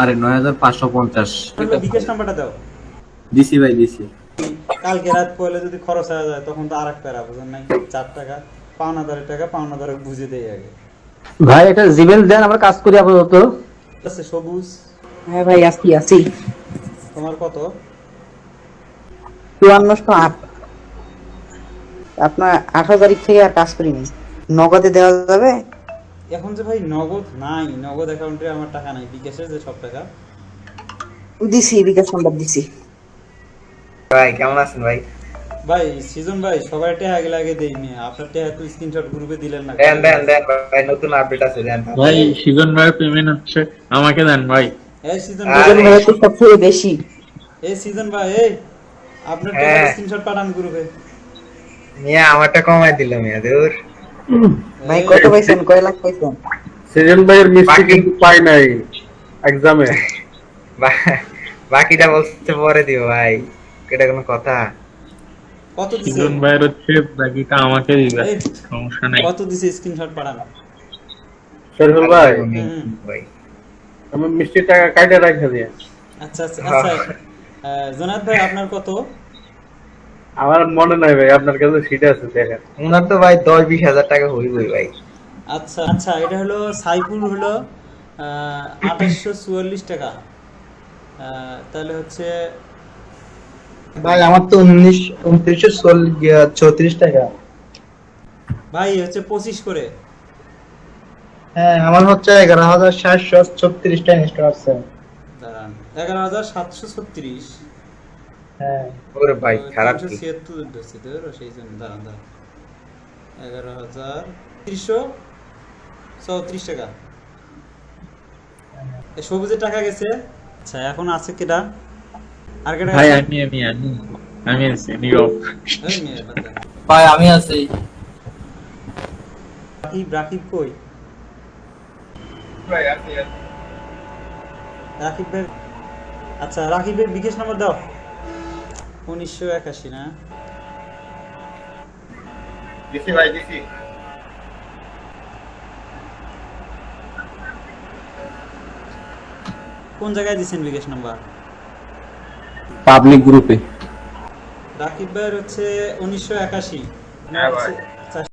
আরে 9550। বিকাশ নাম্বারটা দাও। দিছি ভাই দিছি। কালকে রাত পয়লে যদি খরচ হয়ে যায় তখন তো আরেক প্যারা, বুঝেন নাই? 4 টাকা পাওনাদারের টাকা পাওনাদারক বুঝে দেয় আগে। ভাই এটা জিমেল দেন, আমরা কাজ করি আপাতত। আছে সবুজ, হ্যাঁ ভাই, আছি আছি। তোমার কত? 5408। আপনার 18 তারিখ থেকে আর কাজ করিনি। নগদে দেওয়া যাবে? এখন যে ভাই নগদ নাই, নগদ অ্যাকাউন্টে আমার টাকা নাই, বিকাশের যে সব টাকা। দিছি, বিকাশ নাম্বার দিছি। ভাই কেমন আছেন ভাই? ভাই সিজন ভাই সবাই টাকা আগে লাগে দেই নি, আপনার টাকা তো স্ক্রিনশট গ্রুপে দিলেন না। দেন দেন দেন ভাই, নতুন আপডেট আছে দেন ভাই সিজন ভাইয়ের পেমেন্ট হচ্ছে, আমাকে দেন ভাই। এই সিজন আরে, দুজন ভাই তো সবচেয়ে বেশি। এই সিজন ভাই, এই আপনার টাকা হ্যাঁ। স্ক্রিনশট পাঠান গ্রুপে। মিয়া আমারটা কমাই দিল মিয়া, দূর। ভাই কত পাইছেন? কয় লাখ পাইছেন? সেজন ভাইয়ের মিষ্টি বাকি- কিন্তু পাই নাই এক্সামে। বাকিটা বলতে পরে দিও ভাই, এটা কোনো কথা? কত দিছে? সিজন ভাইয়ের হচ্ছে, বাকিটা আমাকে দিবে, এই, সমস্যা নাই। কত দিছে স্ক্রিনশট পাঠান। শরীফুল ভাই, ভাই আমি মিষ্টির টাকা কাইটে রাখা দিয়ে। আচ্ছা আচ্ছা আচ্ছা, জোনাদ ভাই আপনার কত? আমার মনে নাই ভাই, আপনার কাছে সিট আছে দেখেন। ওনার তো ভাই 10-20 হাজার টাকা হইবই ভাই। আচ্ছা আচ্ছা, এটা হলো সাইফুল হলো 2844 টাকা। তাহলে হচ্ছে ভাই আমার তো 29,34 টাকা। ভাই হচ্ছে 25 করে। হ্যাঁ আমার হচ্ছে 11,736 টাকা ইনস্টল আছে। দাঁড়ান, 11,736। হ্যাঁ ওরে ভাই খারাপ কি? 376 ধরছি তো, সেই জন্য দাঁড়ান দাঁড়ান, 11,334 টাকা। এই সবুজের টাকা গেছে। আচ্ছা এখন আছে কেটা? আর কেটা ভাই আছে? আমি আছি নিও। এই মেয়ে, বাদ দাও। ভাই আমি আছি। রাকিব কই? রাকিব ভাই, আচ্ছা রাকিবের বিকাশ নাম্বার দাও। 1981 না? দিছি ভাই দিছি। কোন জায়গায় দিছেন বিকাশ নাম্বার? পাবলিক গ্রুপে। রাকিব ভাইয়ের হচ্ছে 1981। হ্যাঁ ভাই।